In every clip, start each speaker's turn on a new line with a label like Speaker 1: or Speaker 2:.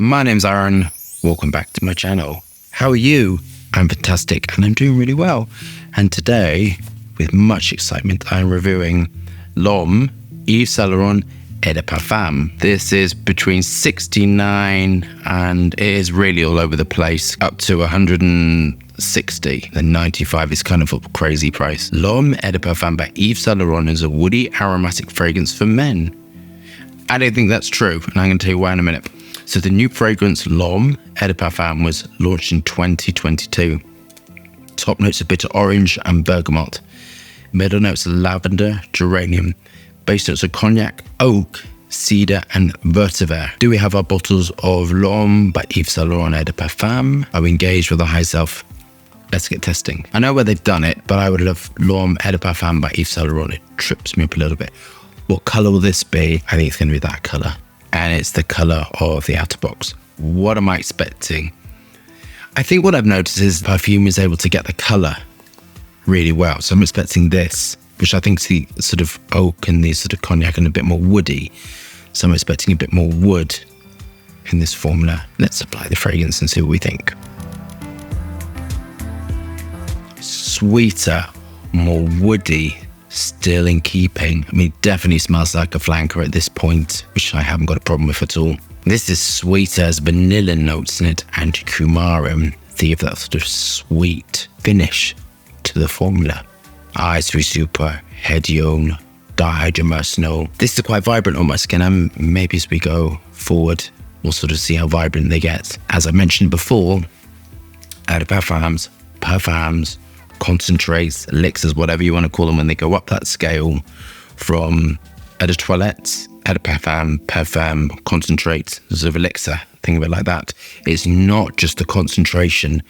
Speaker 1: My name's Aaron. Welcome back to my channel. How are you? I'm fantastic and I'm doing really well. And today, with much excitement, I'm reviewing L'Homme Yves Saint Laurent Eau de Parfum. This is between 69 and it is really all over the place, up to 160. The 95 is kind of a crazy price. L'Homme Eau de Parfum by Yves Saint Laurent is a woody aromatic fragrance for men. I don't think that's true, and I'm going to tell you why in a minute. So the new fragrance L'Homme Eau de Parfum was launched in 2022. Top notes are bitter orange and bergamot. Middle notes are lavender, geranium. Base notes are cognac, oak, cedar and vetiver. Do we have our bottles of L'Homme by Yves Saint Laurent Eau de Parfum? Are we engaged with the high self? Let's get testing. I know where they've done it, but I would love L'Homme Eau de Parfum by Yves Saint Laurent. It trips me up a little bit. What colour will this be? I think it's going to be that colour. And it's the colour of the outer box. What am I expecting? I think what I've noticed is Perfume is able to get the colour really well. So I'm expecting this, which I think is the sort of oak and the sort of cognac and a bit more woody. So I'm expecting a bit more wood in this formula. Let's apply the fragrance and see what we think. Sweeter, more woody, still in keeping. I mean, it definitely smells like a flanker at this point, which I haven't got a problem with at all. This is sweet as vanilla notes in it and cumarum. They give that sort of sweet finish to the formula. Eyes for super, hedione, dihydromercenol. This is quite vibrant on my skin, and maybe as we go forward, we'll sort of see how vibrant they get. As I mentioned before, eau de parfums, concentrates, elixirs, whatever you want to call them when they go up that scale from eau de toilette, eau de parfum, concentrate, sort of elixir, think of it like that. It's not just the concentration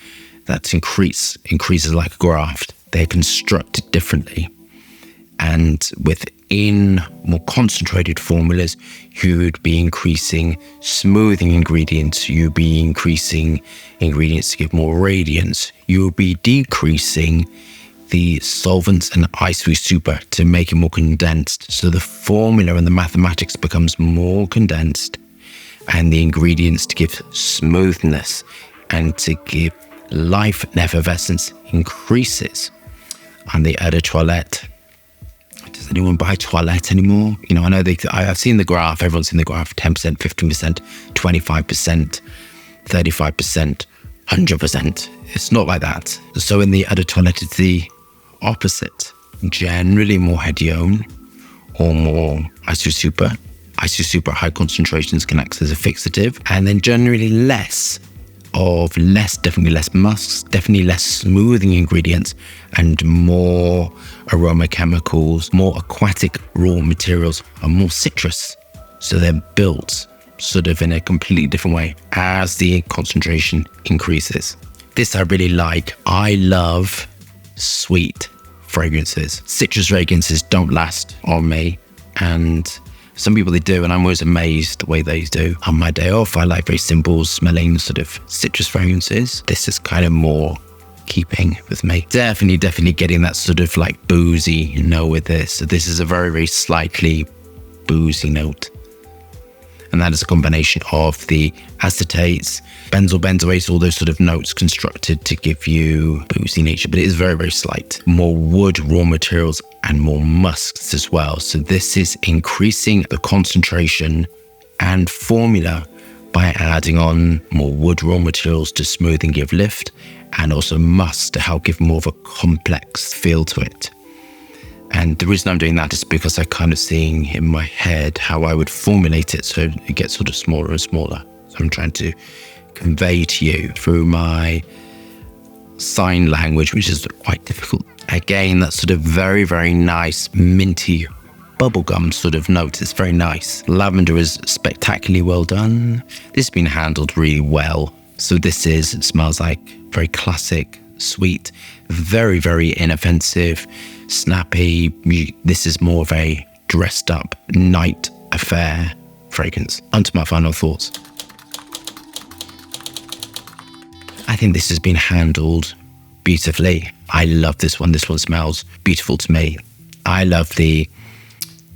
Speaker 1: that increases like a graft. They're constructed differently. And within more concentrated formulas, you would be increasing smoothing ingredients. You'd be increasing ingredients to give more radiance. You would be decreasing the solvents and ice super to make it more condensed. So the formula and the mathematics becomes more condensed, and the ingredients to give smoothness and to give life and effervescence increases. And the eau de toilette, does anyone buy toilette anymore? You know, I know I've seen the graph, everyone's seen the graph, 10%, 15%, 25%, 35%, 100%. It's not like that. So in the eau de toilette, it's the opposite. Generally more hedione or more isosuper. Isosuper high concentrations can act as a fixative, and then generally definitely less musks, definitely less smoothing ingredients, and more aroma chemicals, more aquatic raw materials, and more citrus. So they're built sort of in a completely different way as the concentration increases. This I really like. I love sweet fragrances. Citrus fragrances don't last on me, and some people they do, and I'm always amazed the way they do. On my day off, I like very simple smelling sort of citrus fragrances. This is kind of more keeping with me. Definitely getting that sort of like boozy note with this. So this is a very, very slightly boozy note. And that is a combination of the acetates, benzyl benzoates, all those sort of notes constructed to give you boozy nature, but it is very, very slight. More wood, raw materials, and more musks as well. So this is increasing the concentration and formula by adding on more wood raw materials to smooth and give lift, and also musk to help give more of a complex feel to it. And the reason I'm doing that is because I'm kind of seeing in my head how I would formulate it so it gets sort of smaller and smaller. So I'm trying to convey to you through my sign language, which is quite difficult. Again, that sort of very, very nice minty bubblegum sort of note. It's very nice. Lavender is spectacularly well done. This has been handled really well. So it smells like very classic, sweet, very, very inoffensive, snappy. This is more of a dressed up night affair fragrance. Onto my final thoughts. I think this has been handled beautifully. I love this one. This one smells beautiful to me. I love the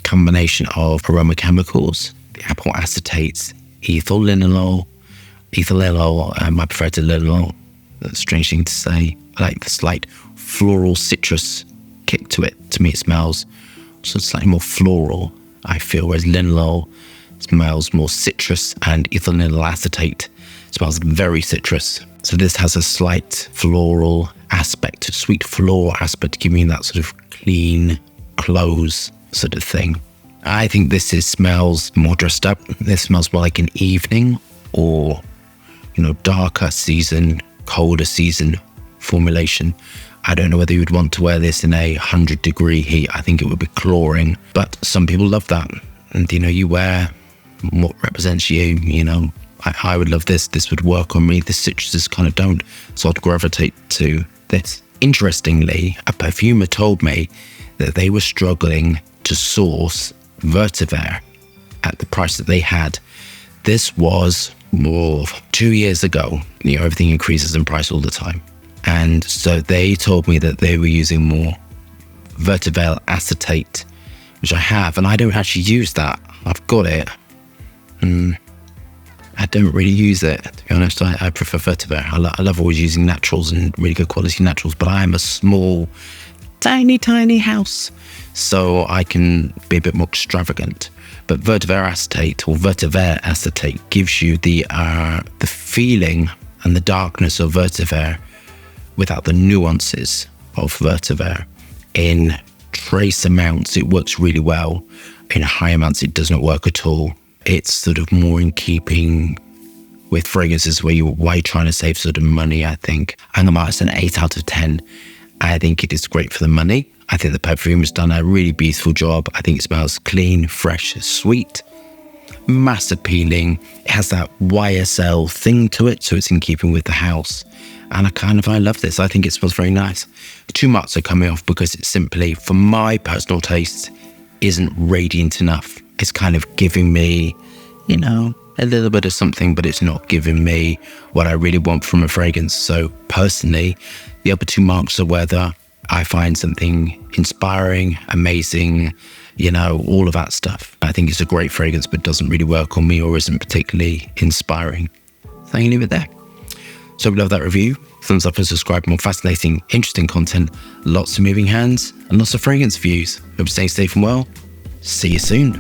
Speaker 1: combination of aroma chemicals, the apple acetates, ethyl linalool, ethyl linalool. I prefer to linalool. That's a strange thing to say. I like the slight floral citrus kick to it. To me, it smells slightly more floral, I feel, whereas linalool smells more citrus, and ethyl linalool acetate smells very citrus. So this has a slight floral aspect, sweet floral aspect, giving that sort of clean close sort of thing. I think this smells more dressed up. This smells more like an evening or, darker season, colder season formulation. I don't know whether you would want to wear this in 100-degree heat. I think it would be chlorine, but some people love that. And, you wear what represents you, I would love this. This would work on me. The citruses kind of don't. So I'd gravitate to this. Interestingly, a perfumer told me that they were struggling to source vetiver at the price that they had. This was more 2 years ago. Everything increases in price all the time. And so they told me that they were using more vetiver acetate, which I have, and I don't actually use that. I've got it. I don't really use it, to be honest. I prefer vetiver. I love always using naturals and really good quality naturals, but I am a small, tiny house, so I can be a bit more extravagant. But vetiver acetate gives you the feeling and the darkness of vetiver without the nuances of vetiver. In trace amounts, it works really well. In high amounts, it does not work at all. It's sort of more in keeping with fragrances why you're trying to save sort of money, I think. And it's an 8 out of 10. I think it is great for the money. I think the perfume has done a really beautiful job. I think it smells clean, fresh, sweet, mass appealing. It has that YSL thing to it, so it's in keeping with the house. And I love this. I think it smells very nice. Too much are coming off because it simply, for my personal taste, isn't radiant enough. It's kind of giving me, a little bit of something, but it's not giving me what I really want from a fragrance. So personally, the other 2 marks are whether I find something inspiring, amazing, all of that stuff. I think it's a great fragrance, but doesn't really work on me or isn't particularly inspiring. So I can leave it there. So we love that review. Thumbs up and subscribe for more fascinating, interesting content, lots of moving hands and lots of fragrance views. Hope you're staying safe and well. See you soon.